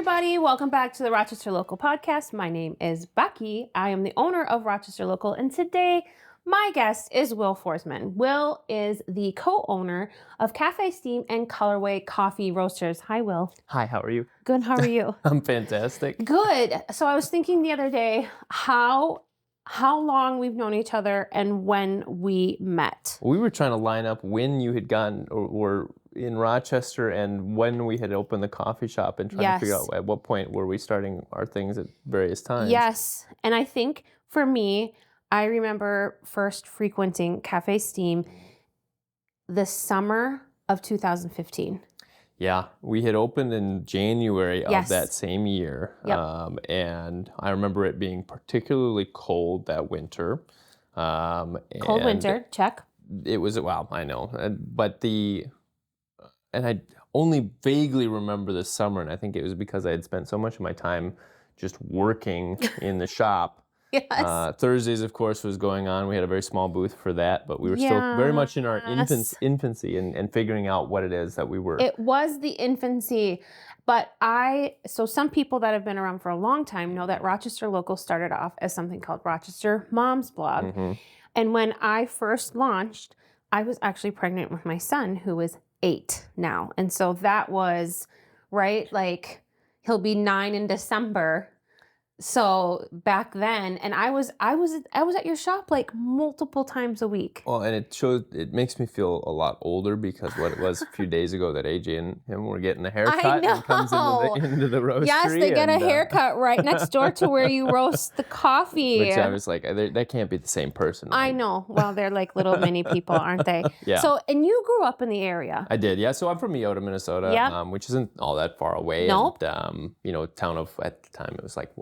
everybody. Welcome back to the Rochester Local Podcast. My name is Becky. I am the owner of Rochester Local, and today my guest is Will Forsman. Will is the co-owner of Cafe Steam and Colorway Coffee Roasters. Hi, Will. Hi, how are you? Good, how are you? I'm fantastic. Good. So I was thinking the other day how long we've known each other and when we met. We were trying to line up when you had gotten or were in Rochester and when we had opened the coffee shop and trying to figure out at what point were we starting our things at various times. Yes. And I think for me, I remember first frequenting Cafe Steam the summer of 2015. Yeah, we had opened in January of that same year. Yep. And I remember it being particularly cold that winter. Cold winter, check. It was, well, I know. And I only vaguely remember the summer, and I think it was because I had spent so much of my time just working in the shop. Yes. Thursdays, of course, was going on. We had a very small booth for that, but we were still very much in our infancy and figuring out what it is that we were. It was the infancy, but so some people that have been around for a long time know that Rochester Local started off as something called Rochester Mom's Blog. Mm-hmm. And when I first launched, I was actually pregnant with my son, who is 8 now. And so that was, right, like he'll be 9 in December. So back then, and I was at your shop like multiple times a week. Well, and it makes me feel a lot older because what it was a few days ago that AJ and him were getting a haircut and comes into the roastery. Yes, they get a haircut right next door to where you roast the coffee. Which I was like, that can't be the same person. Right? I know. Well, they're like little mini people, aren't they? Yeah. So, and you grew up in the area. I did, yeah. So I'm from Eota, Minnesota, which isn't all that far away. Nope. And, town of, at the time, it was like,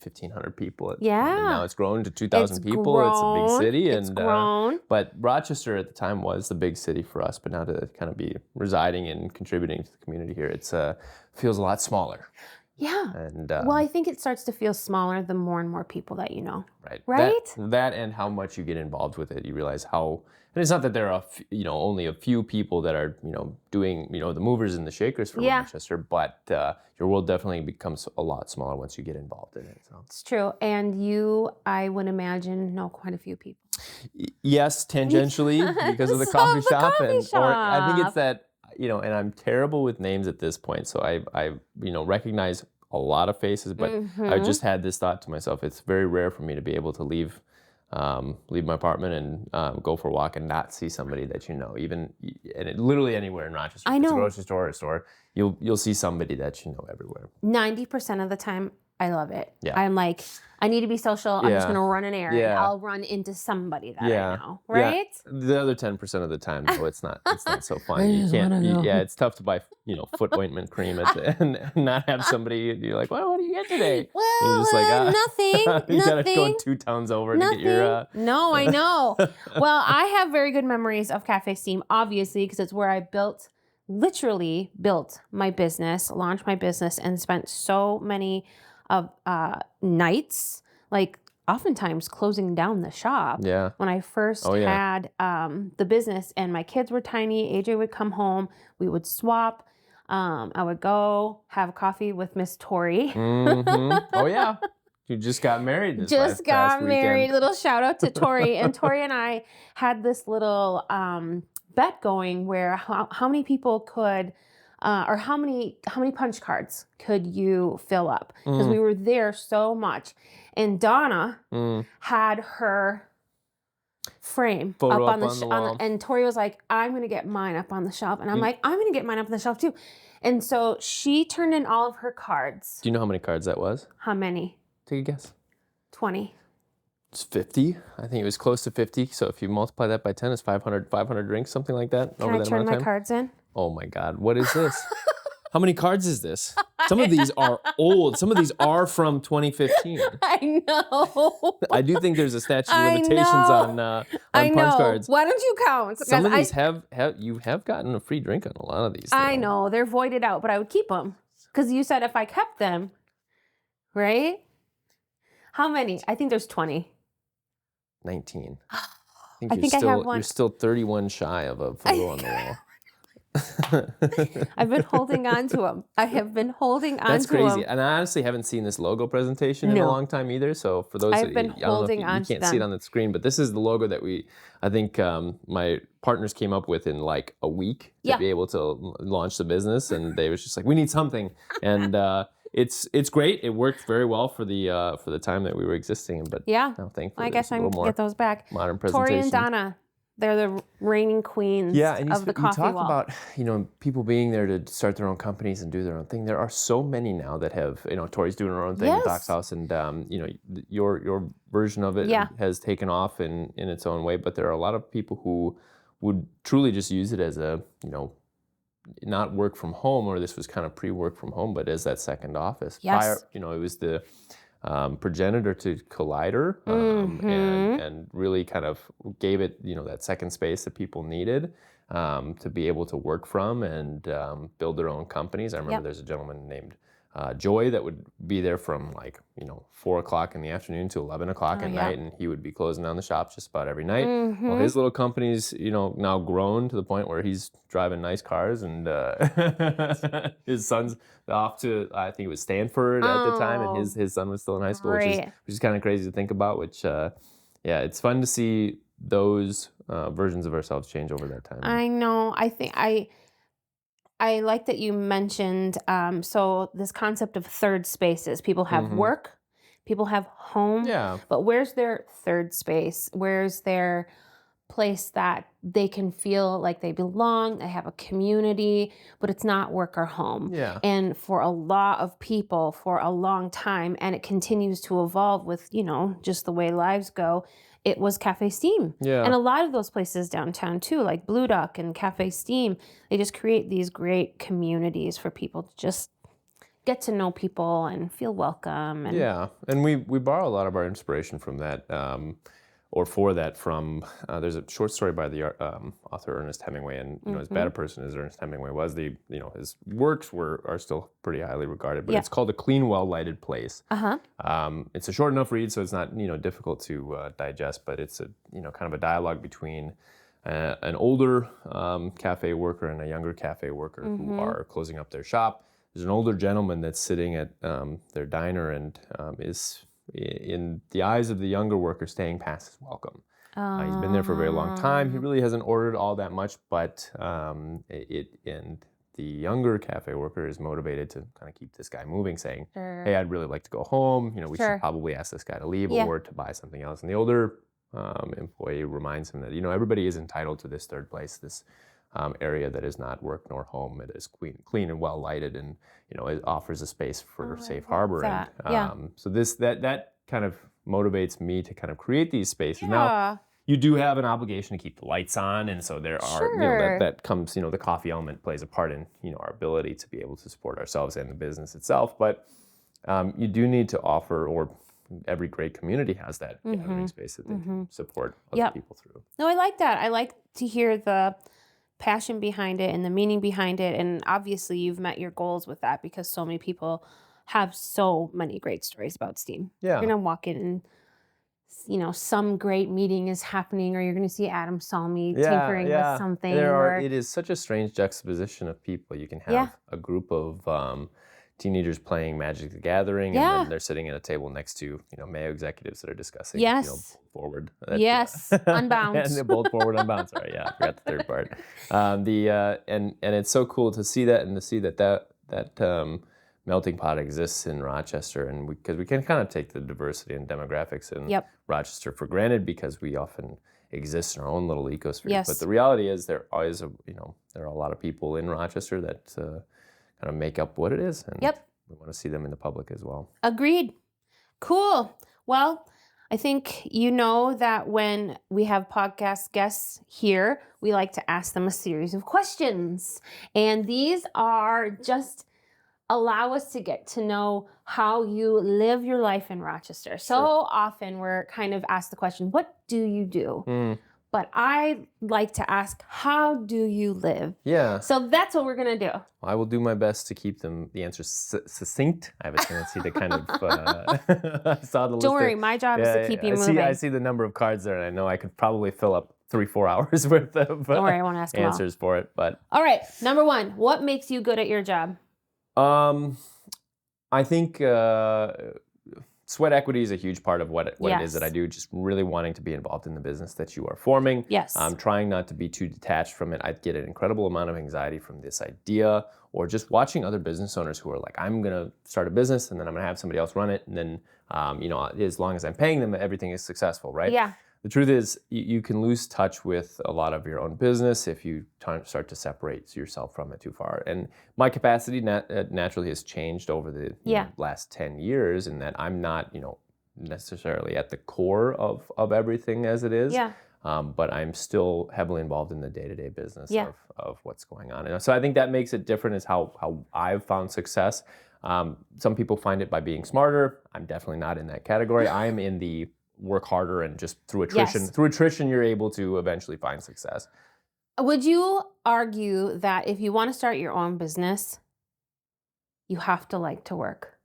1,500 people. And yeah. now it's grown to 2,000 people. It's a big city. It's grown. But Rochester at the time was the big city for us. But now to kind of be residing and contributing to the community here, it's feels a lot smaller. Yeah. And well, I think it starts to feel smaller the more and more people that you know. Right. Right? That and how much you get involved with it. You realize how. And it's not that there are only a few people that are doing the movers and the shakers for Rochester, but your world definitely becomes a lot smaller once you get involved in it. So. It's true, and you, I would imagine, know quite a few people. Yes, tangentially because of the coffee shop, or I think it's that and I'm terrible with names at this point, so I recognize a lot of faces, but I just had this thought to myself: it's very rare for me to be able to leave my apartment and go for a walk and not see somebody that literally anywhere in Rochester. I know. If it's a grocery store or a store, you'll see somebody that you know everywhere. 90% of the time, I love it. Yeah. I'm like, I need to be social. I'm just going to run an errand. Yeah. I'll run into somebody that I know, right? Yeah. The other 10% of the time, though, it's not so fun. You can't. It's tough to buy foot ointment cream and not have somebody. You're like, well, what do you get today? Well, you're just like, nothing. You gotta go 2 towns over to get your. No, I know. Well, I have very good memories of Cafe Steam, obviously, because it's where I literally built my business, launched my business, and spent so many of nights, like oftentimes closing down the shop. Yeah. When I first had the business and my kids were tiny, AJ would come home, we would swap. I would go have coffee with Miss Tori. Mm-hmm. Oh yeah. You just got married this past weekend. Little shout out to Tori. And Tori and I had this little bet going where how many people could or how many punch cards could you fill up? Because we were there so much. And Donna had her frame Photo up on the wall. And Tori was like, I'm going to get mine up on the shelf. And I'm like, I'm going to get mine up on the shelf too. And so she turned in all of her cards. Do you know how many cards that was? How many? Take a guess. 20. It's 50. I think it was close to 50. So if you multiply that by 10, it's 500 drinks, something like that. Can I turn my cards in? Oh my God, what is this? How many cards is this? Some of these are old. Some of these are from 2015. I know. I do think there's a statute of limitations on punch cards. Why don't you count? Some of these you have gotten a free drink on a lot of these. I know. They're voided out, but I would keep them. Because you said if I kept them, right? How many? I think there's 20. 19. I think I have one. You're still 31 shy of a photo on the wall. I've been holding on to them. I have been holding on to them. That's crazy. And I honestly haven't seen this logo presentation in a long time either. So for those I've been holding on to you can't see it on the screen, but this is the logo that I think my partners came up with in like a week to be able to launch the business. And they was just like, we need something. And it's great. It worked very well for the time that we were existing. But thankfully, I guess I can get those back. Modern presentation. Tori and Donna. They're the reigning queens of the coffee wall. You talk about, people being there to start their own companies and do their own thing. There are so many now that have, Tori's doing her own thing with Doc's House, and, your version of it has taken off in its own way. But there are a lot of people who would truly just use it as a, not work from home, or this was kind of pre-work from home, but as that second office. Prior, it was the progenitor to Collider, and really kind of gave it, that second space that people needed to be able to work from and build their own companies. I remember there's a gentleman named Joy that would be there from 4 o'clock in the afternoon to 11 o'clock at night, and he would be closing down the shops just about every night. Well, his little company's, now grown to the point where he's driving nice cars, and his son's off to, I think it was Stanford at the time, and his son was still in high school, which is kind of crazy to think about, which, it's fun to see those versions of ourselves change over that time. I know. I think I like that you mentioned, so this concept of third spaces. People have work, people have home, but where's their third space? Where's their place that they can feel like they belong, they have a community, but it's not work or home. Yeah. And for a lot of people for a long time, and it continues to evolve with, just the way lives go, it was Cafe Steam. Yeah. And a lot of those places downtown too, like Blue Duck and Cafe Steam, they just create these great communities for people to just get to know people and feel welcome. And and we borrow a lot of our inspiration from that, from there's a short story by the author Ernest Hemingway, and as bad a person as Ernest Hemingway was, his works are still pretty highly regarded, but it's called A Clean, Well-Lighted Place. It's a short enough read, so it's not difficult to digest, but it's a kind of a dialogue between an older cafe worker and a younger cafe worker who are closing up their shop. There's an older gentleman that's sitting at their diner and is, in the eyes of the younger worker, staying past his welcome. He's been there for a very long time. He really hasn't ordered all that much, but and the younger cafe worker is motivated to kind of keep this guy moving, saying, hey, I'd really like to go home. We should probably ask this guy to leave or to buy something else. And the older employee reminds him that, everybody is entitled to this third place, this area that is not work nor home. It is clean and well lighted, and it offers a space for safe harbor. And so that kind of motivates me to kind of create these spaces. Now, you do have an obligation to keep the lights on, and so there are that comes, the coffee element plays a part in our ability to be able to support ourselves and the business itself. But you do need to offer, or every great community has that gathering space that they can support other people through. No, I like that. I like to hear the passion behind it and the meaning behind it. And obviously you've met your goals with that, because so many people have so many great stories about Steam. Yeah. You're going to walk in and, some great meeting is happening, or you're going to see Adam Salmi tinkering with something. It is such a strange juxtaposition of people. You can have a group of teenagers playing Magic the Gathering, and then they're sitting at a table next to, Mayo executives that are discussing, forward. Unbound. And both forward, unbound. Sorry, I forgot the third part. And it's so cool to see that, and to see that melting pot exists in Rochester, and because we can kind of take the diversity and demographics in Rochester for granted, because we often exist in our own little ecosphere. Yes. But the reality is there are a lot of people in Rochester that kind of make up what it is, and we want to see them in the public as well. Agreed. Cool. Well, I think that when we have podcast guests here, we like to ask them a series of questions. And these are just allow us to get to know how you live your life in Rochester. So often we're kind of asked the question, what do you do? But I like to ask, how do you live? Yeah. So that's what we're going to do. I will do my best to keep the answers succinct. I have a tendency to kind of, I saw the list. Don't worry, my job is to keep you moving. I see the number of cards there, and I know I could probably fill up 3-4 hours worth of Don't worry, I won't ask them all. answers for it. But all right, number 1, what makes you good at your job? I think sweat equity is a huge part of what it is that I do. Just really wanting to be involved in the business that you are forming. Yes. Trying not to be too detached from it. I get an incredible amount of anxiety from this idea, or just watching other business owners who are like, I'm gonna start a business and then I'm gonna have somebody else run it, and then as long as I'm paying them, everything is successful, right? Yeah. The truth is, you can lose touch with a lot of your own business if you start to separate yourself from it too far. And my capacity naturally has changed over the last 10 years, in that I'm not, necessarily at the core of everything as it is. Yeah. But I'm still heavily involved in the day-to-day business of what's going on. And so I think that makes it different, is how I've found success. Some people find it by being smarter. I'm definitely not in that category. I am in the work harder, and just through attrition. Yes. Through attrition, you're able to eventually find success. Would you argue that if you want to start your own business, you have to like to work?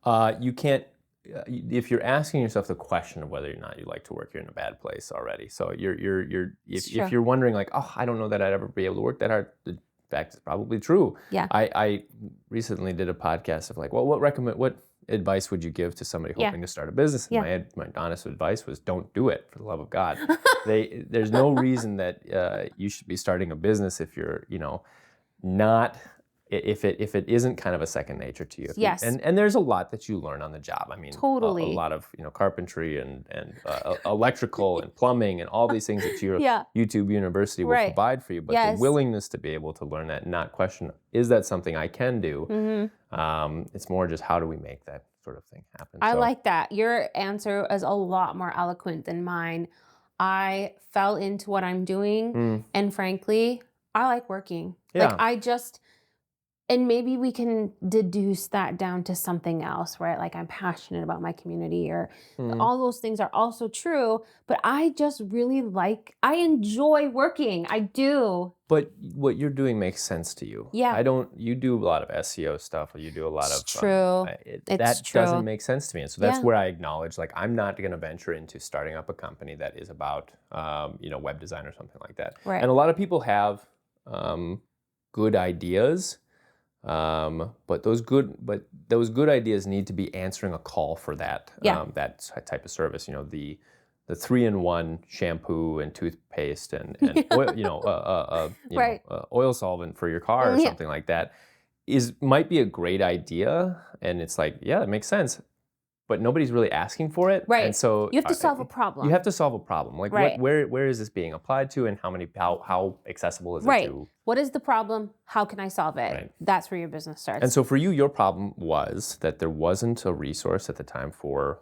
You can't. If you're asking yourself the question of whether or not you like to work, you're in a bad place already. So if you're wondering like, oh, I don't know that I'd ever be able to work that hard, the fact is probably true. Yeah. I recently did a podcast of like, well, what advice would you give to somebody hoping to start a business? And my honest advice was, don't do it, for the love of God. There's no reason that you should be starting a business if you're, not, if it isn't kind of a second nature to you. Yes. And there's a lot that you learn on the job. I mean, totally. A lot of, carpentry and electrical and plumbing and all these things that your YouTube University will provide for you. But the willingness to be able to learn that and not question, is that something I can do? Mm-hmm. It's more just, how do we make that sort of thing happen? I like that. Your answer is a lot more eloquent than mine. I fell into what I'm doing, and frankly, I like working. Yeah. And maybe we can deduce that down to something else, right? Like, I'm passionate about my community, or all those things are also true, but I just really I enjoy working. I do. But what you're doing makes sense to you. Yeah. You do a lot of SEO stuff, or you do a lot of... True. That doesn't make sense to me. And so that's where I acknowledge, like, I'm not going to venture into starting up a company that is about, web design or something like that. Right. And a lot of people have good ideas, but those good ideas need to be answering a call for that that type of service. The 3-in-1 shampoo and toothpaste and oil, oil solvent for your car or something like that might be a great idea, and it's like, it makes sense, but nobody's really asking for it. Right. And so you have to solve a problem. You have to solve a problem. Like, where is this being applied to, and how accessible is it to? What is the problem? How can I solve it? Right. That's where your business starts. And so for you, your problem was that there wasn't a resource at the time for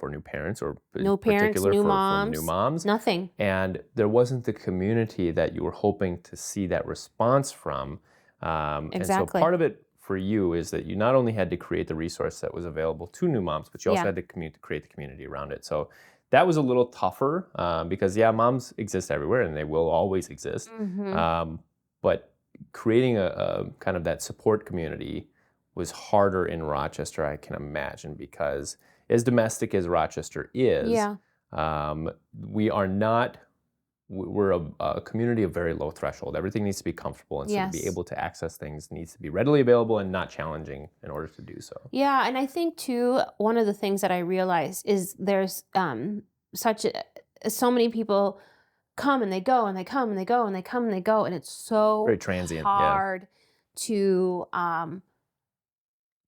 new parents, or new parents, new moms, for new moms. Nothing. And there wasn't the community that you were hoping to see that response from. Exactly. And so part of it for you is that you not only had to create the resource that was available to new moms, but you also had to create the community around it. So that was a little tougher, because moms exist everywhere and they will always exist. Mm-hmm. But creating a kind of that support community was harder in Rochester, I can imagine, because as domestic as Rochester is, we're a community of very low threshold. Everything needs to be comfortable, and so to be able to access things needs to be readily available and not challenging in order to do so. Yeah, and I think too, one of the things that I realized is there's so many people come and they go, and they come and they go, and they come and they go, and it's so very transient, hard to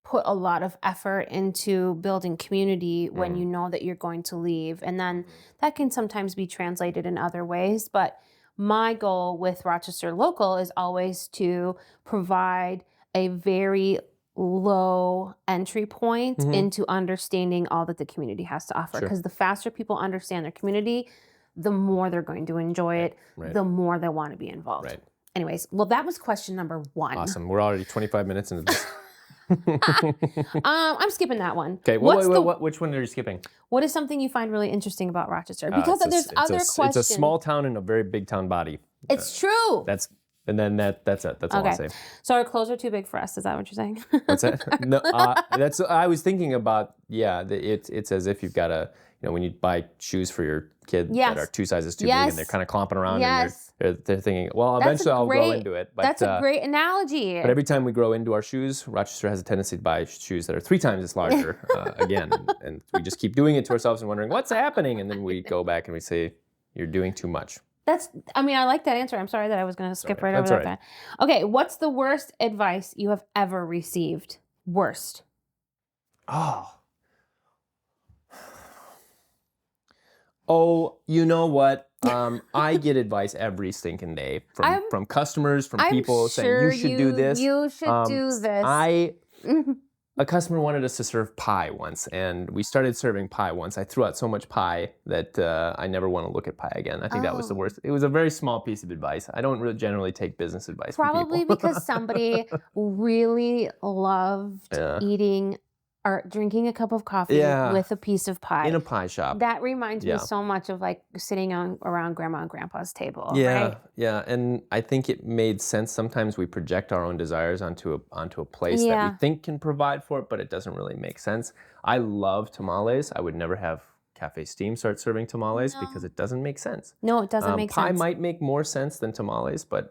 put a lot of effort into building community when you know that you're going to leave. And then that can sometimes be translated in other ways. But my goal with Rochester Local is always to provide a very low entry point into understanding all that the community has to offer. Because the faster people understand their community, the more they're going to enjoy it, the more they want to be involved. Right. Anyways, well, that was question number 1. Awesome. We're already 25 minutes into this. I'm skipping that one. Okay, which one are you skipping? What is something you find really interesting about Rochester? Because there's other questions. It's a small town in a very big town body. It's true. That's it. That's all I'll say. So our clothes are too big for us. Is that what you're saying? What's that? No, I was thinking about it's as if you've got when you buy shoes for your kid Yes. that are 2 sizes too big Yes. and they're kind of clomping around Yes. and they're thinking, well, That's eventually a I'll grow great- into it. But, That's a great analogy. But every time we grow into our shoes, Rochester has a tendency to buy shoes that are 3 times as larger again. And we just keep doing it to ourselves and wondering, what's happening? And then we go back and we say, you're doing too much. I like that answer. I'm sorry that I was going to skip right over That's that. Okay, what's the worst advice you have ever received? Worst. Oh, you know what? I get advice every stinking day from customers, from people saying you should do this. You should do this. A customer wanted us to serve pie once, and we started serving pie once. I threw out so much pie that I never want to look at pie again. I think that was the worst. It was a very small piece of advice. I don't really generally take business advice from people. Probably because somebody really loved eating or drinking a cup of coffee with a piece of pie. In a pie shop. That reminds me so much of like sitting around grandma and grandpa's table. Yeah, right? yeah. And I think it made sense. Sometimes we project our own desires onto a place that we think can provide for it, but it doesn't really make sense. I love tamales. I would never have Cafe Steam start serving tamales because it doesn't make sense. No, it doesn't make pie sense. Pie might make more sense than tamales, but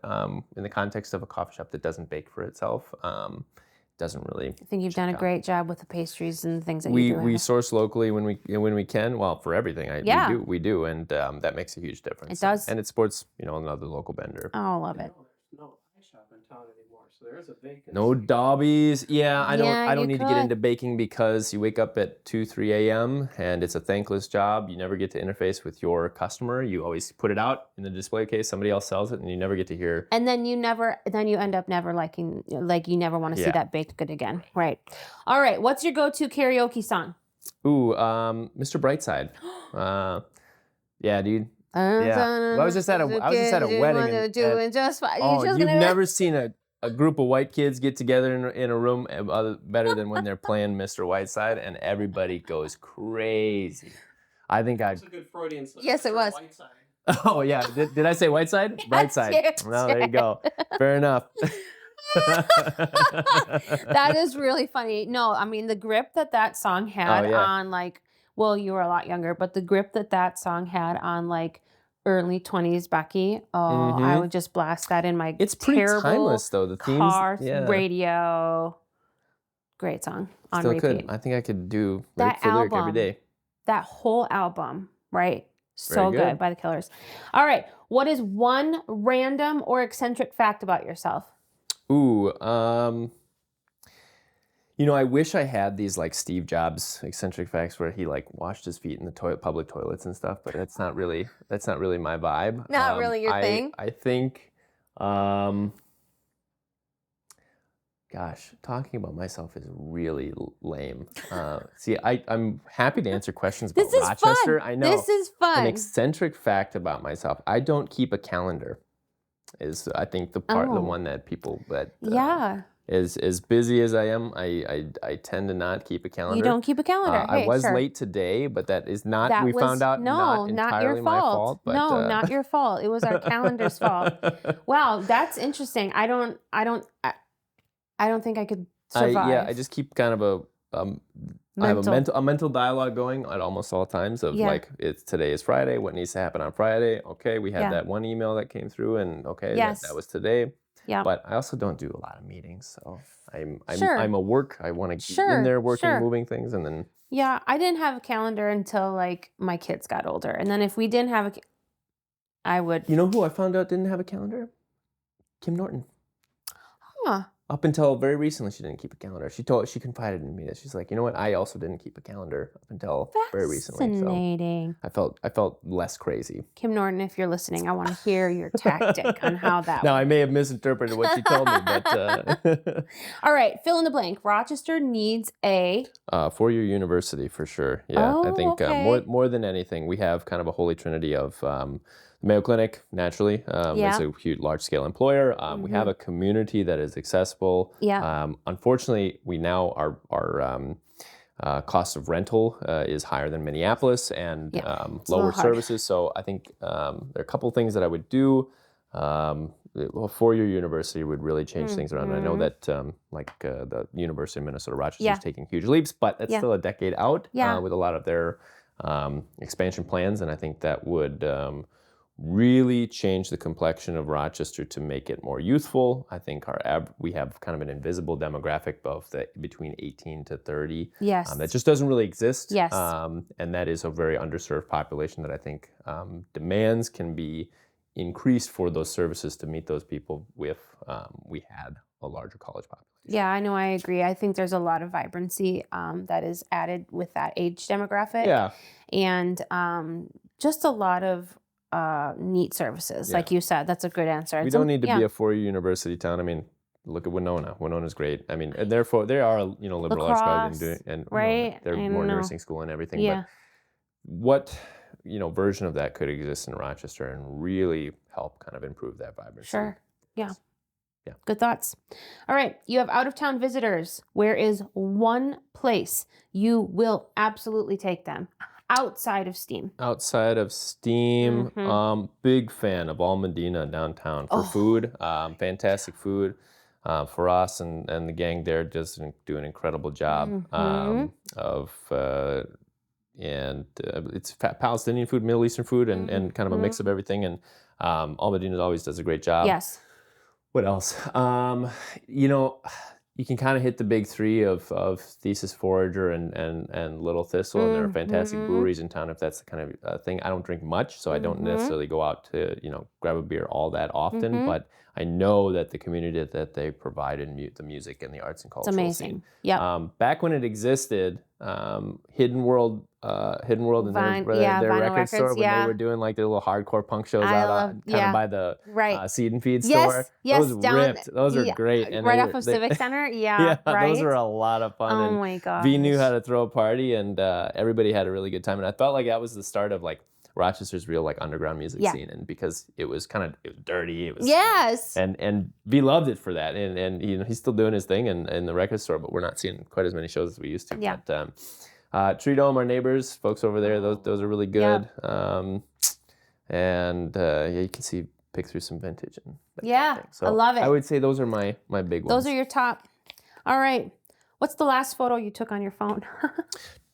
in the context of a coffee shop that doesn't bake for itself, doesn't really. I think you've done a great job with the pastries and the things that you do. We source locally when we can. Well, for everything, we do, and that makes a huge difference. It does, and it supports another local vendor. Oh, I love it. There's no pie shop in town anymore, so there is a vacancy. No Dobbies. Yeah, I don't need to get into baking because you wake up at 2-3 a.m. and it's a thankless job. You never get to interface with your customer. You always put it out in the display case. Somebody else sells it, and you never get to hear. And then you end up never liking, like you never want to see that baked good again. Right. All right. What's your go-to karaoke song? Ooh, Mr. Brightside. Yeah, dude. Yeah. Well, I was just at a wedding. You've never seen a group of white kids get together in a room better than when they're playing Mr. Whiteside, and everybody goes crazy. I think That's a good Freudian slip. Yes, it was. Whiteside. Oh yeah, did I say Whiteside? Brightside. No, there you go. Fair enough. That is really funny. No, I mean the grip that song had on you were a lot younger, but the grip that song had on like early 20s Becky. Oh, I would just blast that in my It's pretty terrible timeless though. The themes, car radio. Great song on Still repeat. could. I think I could do That lyric every album. day. That whole album, right? So Very good. by the Killers. All right. What is one random or eccentric fact about yourself? Ooh, I wish I had these like Steve Jobs eccentric facts where he like washed his feet in the public toilets and stuff, but that's not really my vibe. Not really your thing? I think, gosh, talking about myself is really lame. See, I'm happy to answer questions about This is Rochester. fun. I know. This is fun. An eccentric fact about myself: I don't keep a calendar. Is I think the one that people as busy as I am, I tend to not keep a calendar. You don't keep a calendar. I was late today, but that is not. Found out not entirely your fault. my fault. But, not your fault. It was our calendar's fault. Wow, that's interesting. I don't think I could survive. I just keep kind of I have a mental dialogue going at almost all times of like today is Friday. What needs to happen on Friday? Okay, we had that one email that came through, and that was today. Yeah. But I also don't do a lot of meetings, so I'm a work. I want to get in there working, moving things, and then. Yeah, I didn't have a calendar until like my kids got older, and then if we didn't have I would. You know who I found out didn't have a calendar? Kim Norton. Huh. Up until very recently, she didn't keep a calendar. She confided in me that she's like, you know what? I also didn't keep a calendar up until very recently. Fascinating. So I felt less crazy. Kim Norton, if you're listening, I want to hear your tactic on how that. Now I may have misinterpreted what she told me, but. All right, fill in the blank. Rochester needs a 4-year university for sure. Yeah, I think more than anything, we have kind of a holy trinity of. Mayo Clinic, naturally, is a huge, large-scale employer. We have a community that is accessible. Yeah. Unfortunately, we now our cost of rental is higher than Minneapolis and lower services. So I think there are a couple things that I would do. A 4-year university would really change things around. And I know that the University of Minnesota Rochester is taking huge leaps, but that's still a decade out with a lot of their expansion plans, and I think that would really change the complexion of Rochester to make it more youthful. I think we have kind of an invisible demographic between 18 to 30. Yes. That just doesn't really exist. Yes. And that is a very underserved population that I think demands can be increased for those services to meet those people if we had a larger college population. Yeah, I know, I agree. I think there's a lot of vibrancy that is added with that age demographic. Yeah. And just a lot of neat services. Like you said, that's a good answer. We don't need to be a four-year university town. I mean, look at Winona. Winona's great. I mean, and therefore they are, liberal arts college and right? They're more nursing school and everything. Yeah. But what version of that could exist in Rochester and really help kind of improve that vibrancy? Sure. Yeah. Yeah. Good thoughts. All right. You have out-of-town visitors. Where is one place you will absolutely take them? Outside of Steam. Outside of Steam, big fan of All Medina downtown for food. Fantastic food for us, and the gang there just do an incredible job it's Palestinian food, Middle Eastern food, and kind of a mix of everything. And All Medina always does a great job. Yes. What else? You can kind of hit the big three of Thesis Forager and Little Thistle, and there are fantastic breweries in town if that's the kind of thing. I don't drink much, so I don't necessarily go out to grab a beer all that often, but I know that the community that they provide in the music and the arts and cultural amazing. scene. Yeah. Back when it existed, Hidden World and their record store, when they were doing like their little hardcore punk shows kind of by the Seed and Feed store. Yes, those ripped. Those are great. And right off of Civic Center. Yeah, right. Those were a lot of fun. Oh my gosh. V knew how to throw a party, and everybody had a really good time. And I felt like that was the start of like Rochester's real like underground music scene, and because it was dirty, it was and V loved it for that, and he's still doing his thing in the record store, but we're not seeing quite as many shows as we used to. Yeah. But Tree Dome, our neighbors, folks over there, those are really good. You can pick through some vintage and that kind of thing. So I love it. I would say those are my big ones. Those are your top. All right. What's the last photo you took on your phone?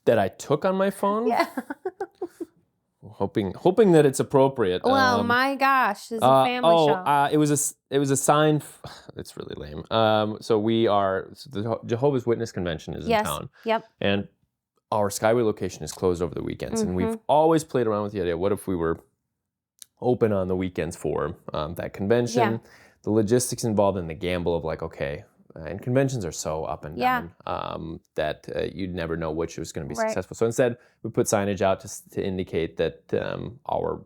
That I took on my phone? Yeah. Hoping that it's appropriate. Well, my gosh, this is a family show. It was a sign. It's really lame. So the Jehovah's Witness convention is in town. Yep. And our Skyway location is closed over the weekends, and we've always played around with the idea: what if we were open on the weekends for that convention? Yeah. The logistics involved in the gamble of like, okay. And conventions are so up and down that you'd never know which was going to be successful. So instead, we put signage out to indicate that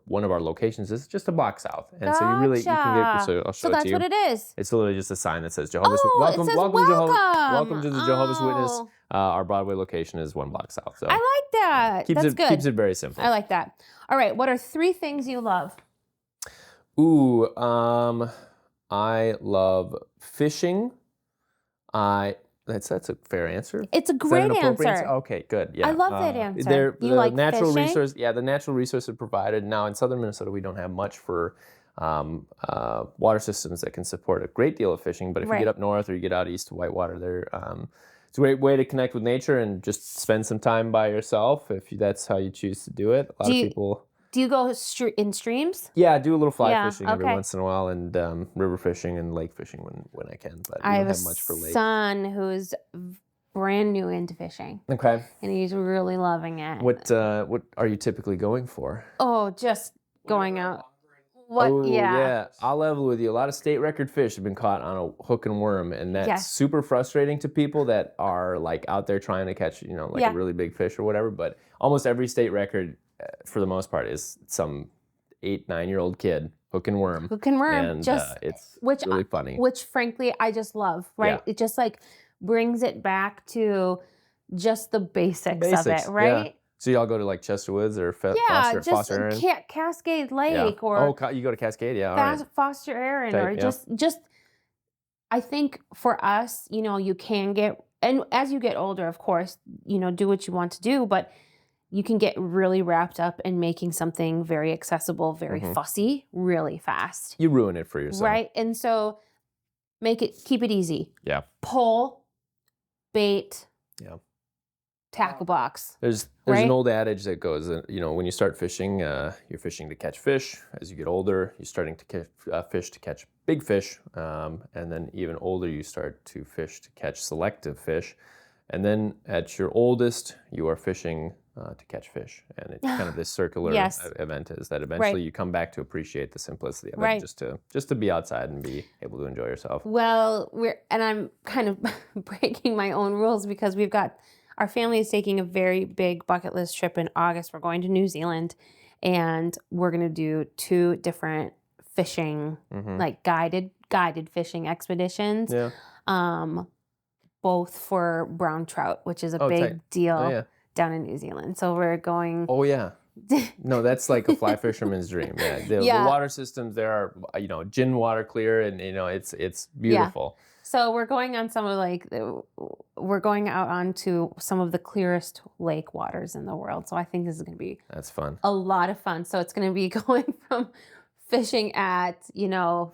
one of our locations is just a block south, and so you can get. So I'll show it to you. So that's what it is. It's literally just a sign that says Jehovah's. Welcome to the Jehovah's Witness. Our Broadway location is one block south. So I like that. That's good. Keeps it very simple. I like that. All right. What are 3 things you love? Ooh, I love fishing. That's a fair answer. It's a great answer. Okay, good. Yeah, I love that answer. You like natural fishing? resource. Yeah, the natural resources provided. Now in southern Minnesota, we don't have much for water systems that can support a great deal of fishing. But if you get up north or you get out east to Whitewater, it's a great way to connect with nature and just spend some time by yourself if that's how you choose to do it. A lot of people. Do you go in streams? Yeah, I do a little fly fishing every once in a while, and river fishing and lake fishing when I can. But I don't have much for lake. I have a son who's brand new into fishing. Okay. And he's really loving it. What are you typically going for? Oh, just going out. Yeah. I'll level with you. A lot of state record fish have been caught on a hook and worm, and that's super frustrating to people that are like out there trying to catch, a really big fish or whatever. But almost every state record, for the most part, is some 8-9-year-old kid hook and worm. And it's really funny. Which frankly I just love, right? Yeah. It just like brings it back to just the basics of it, right? Yeah. So y'all go to like Chester Woods or Foster Aaron? Cascade Lake or you go to Cascade, Foster Aaron or just I think for us, you can get, and as you get older, of course, do what you want to do, but you can get really wrapped up in making something very accessible, very fussy, really fast. You ruin it for yourself. Right? And so keep it easy. Yeah. Pull, bait, tackle box. There's right? an old adage that goes, when you start fishing, you're fishing to catch fish. As you get older, you're starting to catch fish to catch big fish, and then even older, you start to fish to catch selective fish, and then at your oldest, you are fishing to catch fish, and it's kind of this circular event is that eventually you come back to appreciate the simplicity of it, just to be outside and be able to enjoy yourself. Well, I'm kind of breaking my own rules because our family is taking a very big bucket list trip in August. We're going to New Zealand, and we're going to do 2 different fishing, like guided fishing expeditions. Yeah. Both for brown trout, which is a big deal down in New Zealand. So we're going. Oh yeah. No, that's like a fly fisherman's dream. Yeah. The water systems there are, gin water clear, and it's beautiful. Yeah. So we're going on we're going out onto some of the clearest lake waters in the world. So I think this is going to be that's fun. A lot of fun. So it's going to be going from fishing at,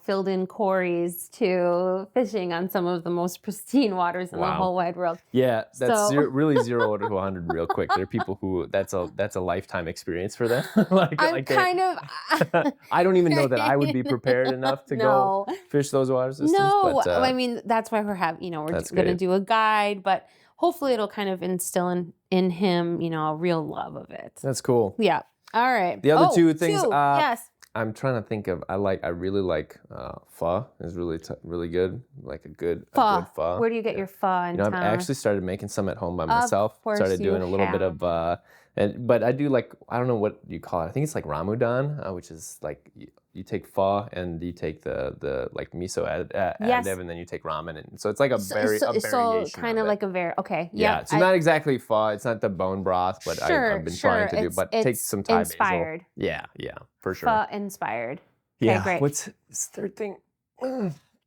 filled in quarries to fishing on some of the most pristine waters in the whole wide world. Yeah, that's really 0 to 100 real quick. There are people who that's a lifetime experience for them. I don't even know that I would be prepared enough to go fish those water systems. No, but, I mean, that's why we're just going to do a guide, but hopefully it'll kind of instill in him, a real love of it. That's cool. Yeah. All right. The other 2 things. Yes. I'm trying to think of. I really like pho. Is really good. Like a good pho. Where do you get your pho in town? I've actually started making some at home by myself. Of course started doing a little have. bit of. But I do I don't know what you call it. I think it's like ramudan, which is like you take pho and you take the like miso additive, and then you take ramen, and so it's like a variation. So kind of like okay. Yeah. It's not exactly pho. It's not the bone broth, but I've been trying to do. But take some Thai inspired. Basil. Yeah, for sure. Pho inspired. Okay, great. What's this third thing?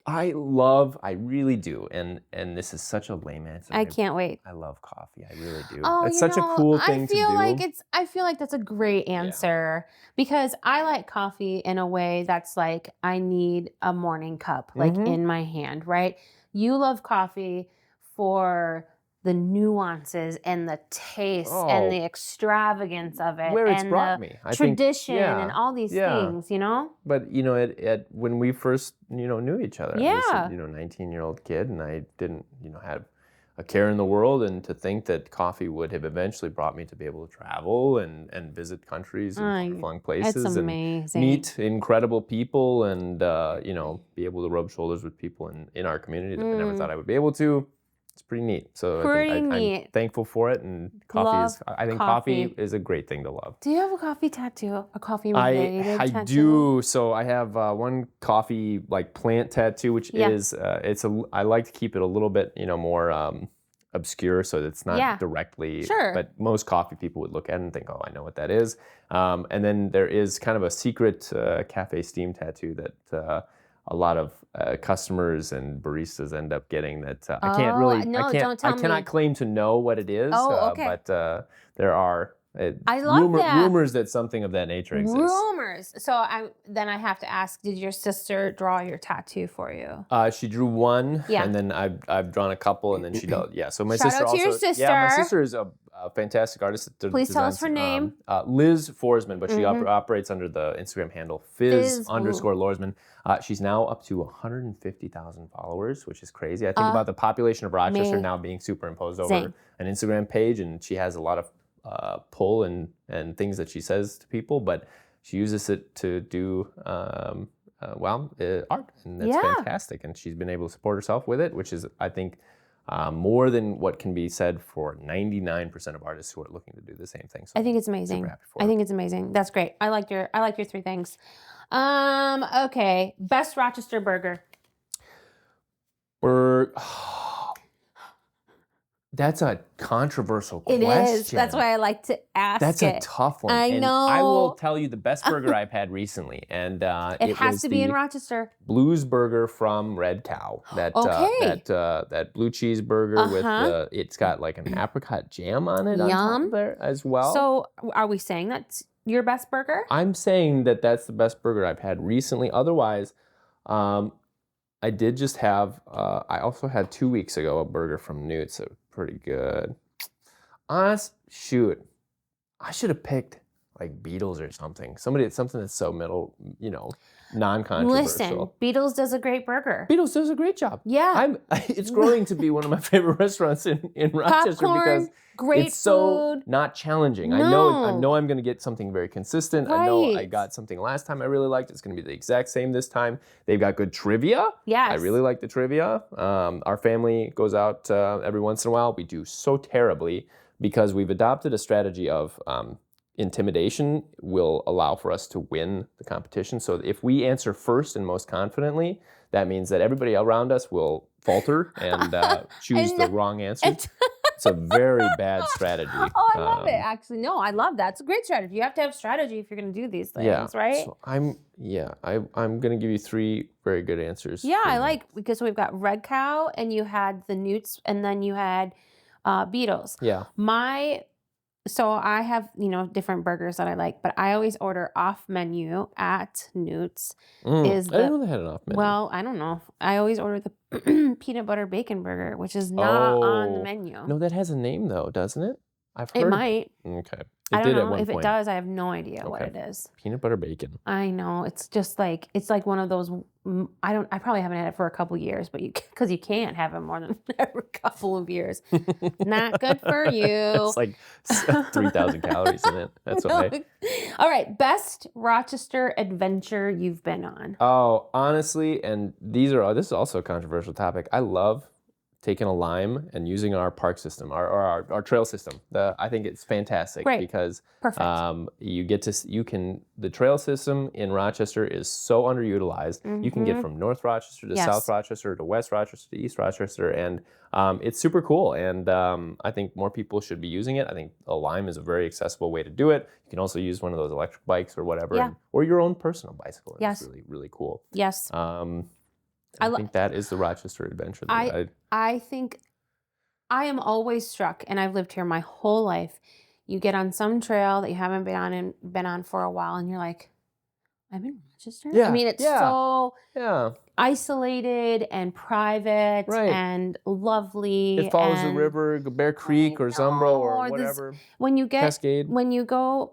I really do, and this is such a lame answer. I can't wait. I love coffee. I really do. Oh, it's such a cool thing to do. I feel like that's a great answer because I like coffee in a way that's like I need a morning cup, like in my hand, right? You love coffee for the nuances and the taste and the extravagance of it, where it's and brought the me. tradition and all these things, But when we first knew each other, I was a 19-year-old kid, and I didn't have a care in the world, and to think that coffee would have eventually brought me to be able to travel and visit countries and far-flung places, it's amazing. And meet incredible people, and be able to rub shoulders with people in our community that I never thought I would be able to. It's pretty neat. So I'm thankful for it, and I think coffee is a great thing to love. Do you have a coffee tattoo? A coffee related tattoo? I do. So I have one coffee plant tattoo, which is I like to keep it a little bit more obscure, so it's not directly. Sure. But most coffee people would look at it and think, oh, I know what that is. And then there is kind of a secret cafe steam tattoo that a lot of customers and baristas end up getting that I can't really. Don't tell I cannot claim to know what it is. But there are rumors that something of that nature exists. Rumors. So I have to ask: did your sister draw your tattoo for you? She drew one, and then I've drawn a couple, and then she does. Yeah. So my Shout sister out to your sister. Yeah, my sister is a fantastic artist. Please tell us her name. Liz Forsman, but she operates under the Instagram handle Fizz_Lorsman. She's now up to 150,000 followers, which is crazy. I think about the population of Rochester now being superimposed over an Instagram page, and she has a lot of pull and things that she says to people, but she uses it to do art, and that's fantastic. And she's been able to support herself with it, which is, I think, more than what can be said for 99% of artists who are looking to do the same thing. So I think it's amazing. I think it's amazing. That's great. I like your 3 things. Okay. Best Rochester burger. That's a controversial question. It is. That's why I like to ask That's a tough one. I know. I will tell you the best burger I've had recently, and it has to be in Rochester. Blues burger from Red Cow. That blue cheese burger with it's got like an apricot jam on it. On top of there as well. So are we saying that's your best burger? I'm saying that that's the best burger I've had recently. Otherwise, I did just have. I also had 2 weeks ago a burger from Newt's. So pretty good. Shoot. I should have picked like Beatles or something. Something that's so middle, non-controversial. Listen, Beatles does a great burger. Beatles does a great job. Yeah. It's growing to be one of my favorite restaurants in Rochester Popcorn, because great it's so food. not challenging. No. I know I'm going to get something very consistent. I know I Right. got something last time I really liked. It's going to be the exact same this time. They've got good trivia. Yes. I really like the trivia. Our family goes out every once in a while. We do so terribly because we've adopted a strategy of intimidation will allow for us to win the competition. So if we answer first and most confidently, that means that everybody around us will falter and choose the wrong answer. It's a very bad strategy. Oh, I love it. Actually, no, I love that. It's a great strategy. You have to have strategy if you're going to do these things, right? So I'm going to give you 3 very good answers. Yeah, I like, because we've got Red Cow, and you had the Newts, and then you had Beatles. Yeah. So I have, different burgers that I like, but I always order off menu at Newt's. I didn't know they had an off menu. Well, I don't know. I always order the peanut butter bacon burger, which is not on the menu. No, that has a name though, doesn't it? I've heard. It might. Okay. I don't did know. at one If point. it does, I have no idea what Okay. it is. Peanut butter bacon. I know. It's just like, it's like one of those, I probably haven't had it for a couple years, but because you can't have it more than every couple of years. Not good for you. It's like 3,000 calories in it. That's why. All right. Best Rochester adventure you've been on. Oh, honestly, and this is also a controversial topic. I love taking a Lime and using our park system, our trail system. I think it's fantastic because Perfect. the trail system in Rochester is so underutilized. Mm-hmm. You can get from North Rochester to Yes. South Rochester to West Rochester to East Rochester, and it's super cool. And I think more people should be using it. I think a Lime is a very accessible way to do it. You can also use one of those electric bikes or whatever, Yeah. or your own personal bicycle. And Yes. It's really, really cool. Yes. I think that is the Rochester adventure. I think I am always struck, and I've lived here my whole life. You get on some trail that you haven't been on for a while, and you're like, I'm in Rochester? Yeah, I mean, it's yeah. so Yeah. isolated and private Right. and lovely. It follows the and river, Bear Creek or Zumbro know, or this- whatever. When you Cascade. go,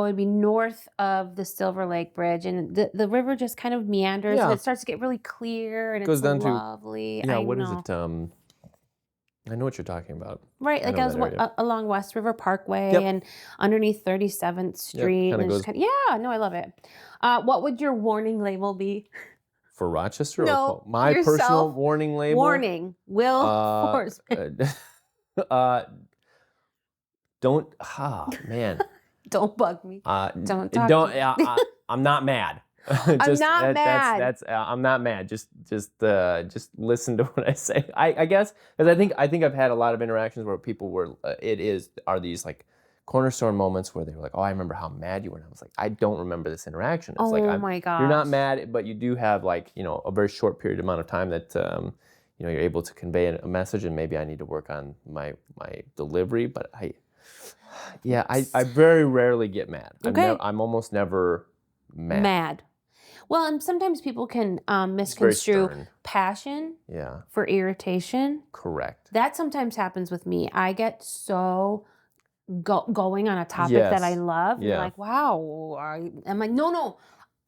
it'd be north of the Silver Lake Bridge, and the river just kind of meanders, and Yeah. it starts to get really clear, and Goes it's down to- lovely. Yeah, I what is know. it? I know what you're talking about. Right, I like know I was that area. along West River Parkway Yep. and underneath 37th Street. kinda and it's goes- yeah, no, I love it. What would your warning label be? For Rochester? No, My yourself. personal warning label? Warning, Will Forsman. Man. Don't bug me. Don't talk Don't. to me. I'm not mad. I'm not mad. I'm not mad. Just listen to what I say. I guess because I think I've had a lot of interactions where people are these like cornerstone moments where they were like, oh, I remember how mad you were. And I was like, I don't remember this interaction. It's like, my gosh. you're not mad, but you do have like, a very short period amount of time that, you're able to convey a message, and maybe I need to work on my delivery, but I very rarely get mad. Okay. I'm almost never mad. Well, and sometimes people can It's very misconstrue stern. passion Yeah, for irritation. correct. That sometimes happens with me. I get so going on a topic that I love. And Yeah. like, wow. I'm like, no.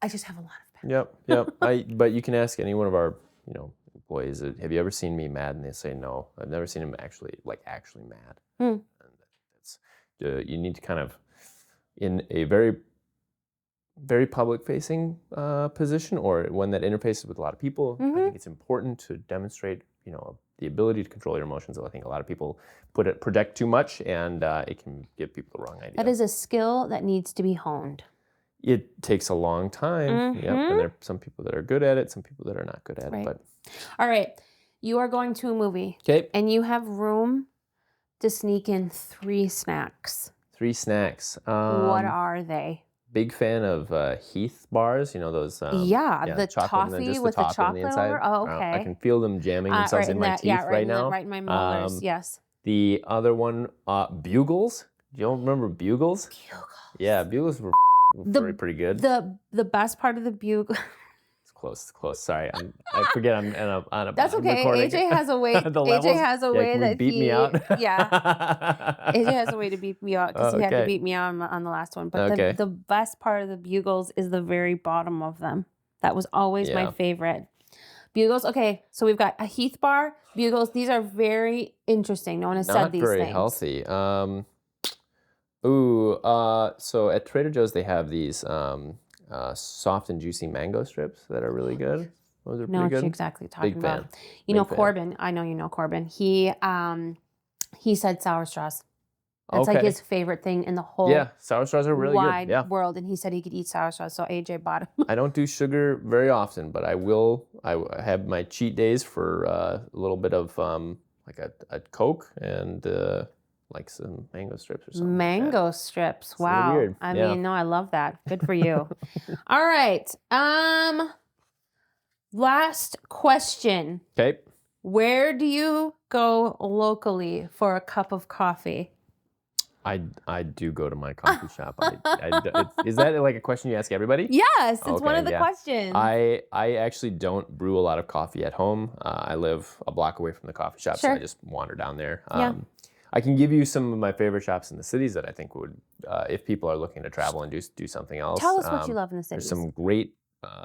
I just have a lot of passion. Yep. But you can ask any one of our, employees, have you ever seen me mad? And they say no. I've never seen him actually mad. And that's you need to kind of, in a very, very public-facing position, or one that interfaces with a lot of people. I think it's important to demonstrate, the ability to control your emotions. I think a lot of people project too much, and it can give people the wrong idea. That is a skill that needs to be honed. It takes a long time. Yep. And there are some people that are good at it, some people that are not good at Right. it. But All right. You are going to a movie, okay, and you have room to sneak in 3 snacks. 3 snacks. What are they? Big fan of Heath bars. Those. The chocolate and then toffee just with the top on chocolate inside. over? Oh, okay. I can feel them jamming themselves in my teeth right now. Right in my molars, yes. The other one, Bugles. Do you all remember Bugles? Bugles. Yeah, Bugles were pretty good. The best part of the bugle. Close. Sorry, I forget I'm on a. That's I'm okay. recording. AJ has a way. The AJ levels? has a Yeah, way can we that beat me out. Yeah. AJ has a way to beat me out because he had to Okay. beat me out on the last one. But Okay. the best part of the bugles is the very bottom of them. That was always my Yeah. favorite. Bugles. Okay, so we've got a Heath bar, bugles. These are very interesting. No one has said Not these very things. healthy. So at Trader Joe's they have these soft and juicy mango strips that are really good. Those are No, pretty what good. you're exactly talking Big about. fan. You know Big fan. Corbin. I know you know Corbin. He said sour straws. That's like Okay. his favorite thing in the whole Yeah, sour straws are really wide good. Yeah. world, and he said he could eat sour straws. So AJ bought him. I don't do sugar very often, but I will. I have my cheat days for a little bit of like a Coke and like some mango strips or something. Mango strips. a little Wow. weird. I Yeah. mean, no, I love that. Good for you. All right. Last question. Okay. Where do you go locally for a cup of coffee? I do go to my coffee shop. Is that like a question you ask everybody? Yes, it's one Okay, of the yeah. questions. I actually don't brew a lot of coffee at home. I live a block away from the coffee shop, so I Sure. just wander down there. Yeah. I can give you some of my favorite shops in the cities that I think would, if people are looking to travel and do something else. Tell us what you love in the cities. There's some great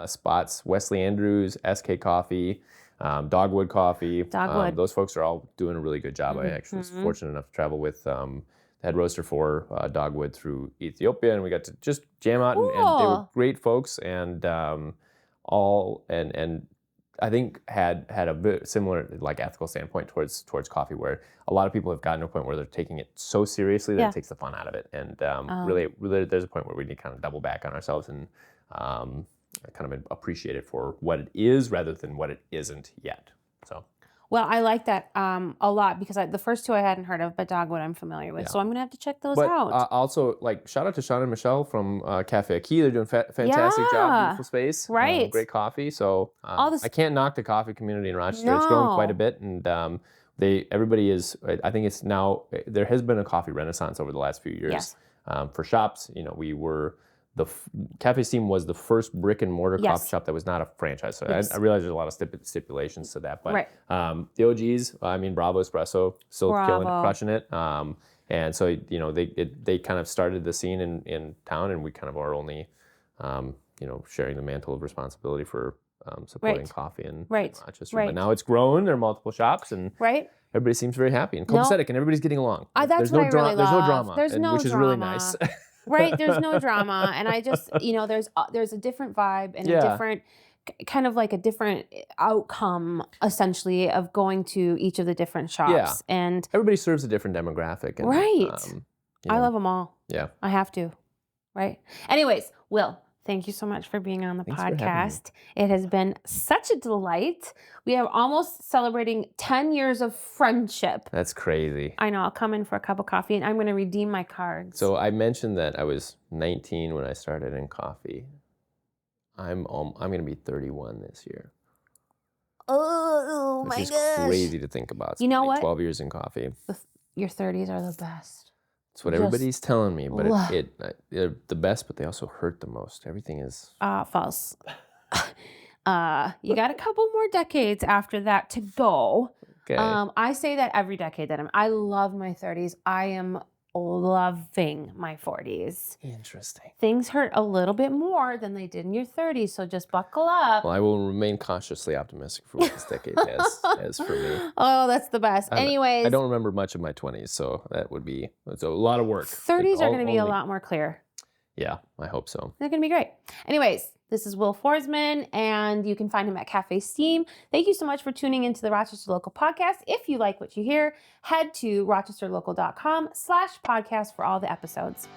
spots. Wesley Andrews, SK Coffee, Dogwood Coffee. Dogwood. Those folks are all doing a really good job. I actually was fortunate enough to travel with the head roaster for Dogwood through Ethiopia, and we got to just jam out, and they were Cool. great folks, and and I think had a bit similar like ethical standpoint towards coffee, where a lot of people have gotten to a point where they're taking it so seriously that Yeah. it takes the fun out of it, and really there's a point where we need to kind of double back on ourselves and kind of appreciate it for what it is rather than what it isn't yet. So. Well, I like that a lot because the first two I hadn't heard of, but Dogwood I'm familiar with. Yeah. So I'm going to have to check those But out. also, like, shout out to Sean and Michelle from Cafe Aki. They're doing fantastic Yeah. job, beautiful space, Right. great coffee. So All this- I can't knock the coffee community in Rochester. It's grown quite a No. bit, and everybody is. I think it's now there has been a coffee renaissance over the last few years. Yes. For shops, we were. Cafe Steam was the first brick and mortar Yes. coffee shop that was not a franchise. So Yes. I realize there's a lot of stipulations to that, but Right. the OGs, I mean, Bravo Espresso, still killing it, Bravo. crushing it. And so they kind of started the scene in town, and we kind of are only sharing the mantle of responsibility for supporting Right. coffee in Rochester. Right. But now it's grown. There are multiple shops, and right? everybody seems very happy and copacetic, and everybody's getting along. That's there's what no I really There's no love. drama, There's no which is really drama. nice. Right, there's no drama, and I just there's a different vibe and a Yeah. different kind of like a different outcome essentially of going to each of the different shops. Yeah. And Everybody serves a different demographic. And, Right. I love them all. Yeah. I have to. Right. Anyways, Will, thank you so much for being on the Thanks for having me. podcast. It has been such a delight. We are almost celebrating 10 years of friendship. That's crazy. I know. I'll come in for a cup of coffee and I'm going to redeem my cards. So I mentioned that I was 19 when I started in coffee. I'm going to be 31 this year. Oh Which is crazy to think about. You know Spending what? 12 years in coffee. Your 30s are the best. That's what Just everybody's telling me, but love- they're the best, but they also hurt the most. Everything is. False. You got a couple more decades after that to go. Okay. I say that every decade that I love my 30s. I am loving my 40s. Interesting. Things hurt a little bit more than they did in your 30s, so just buckle up. Well, I will remain cautiously optimistic for what this decade has for me. Oh, that's the best. Anyways, I don't remember much of my 20s, so it's a lot of work. 30s are going to be a lot more clear. Yeah, I hope so. They're going to be great. Anyways, this is Will Forsman, and you can find him at Cafe Steam. Thank you so much for tuning into the Rochester Local Podcast. If you like what you hear, head to rochesterlocal.com/podcast for all the episodes.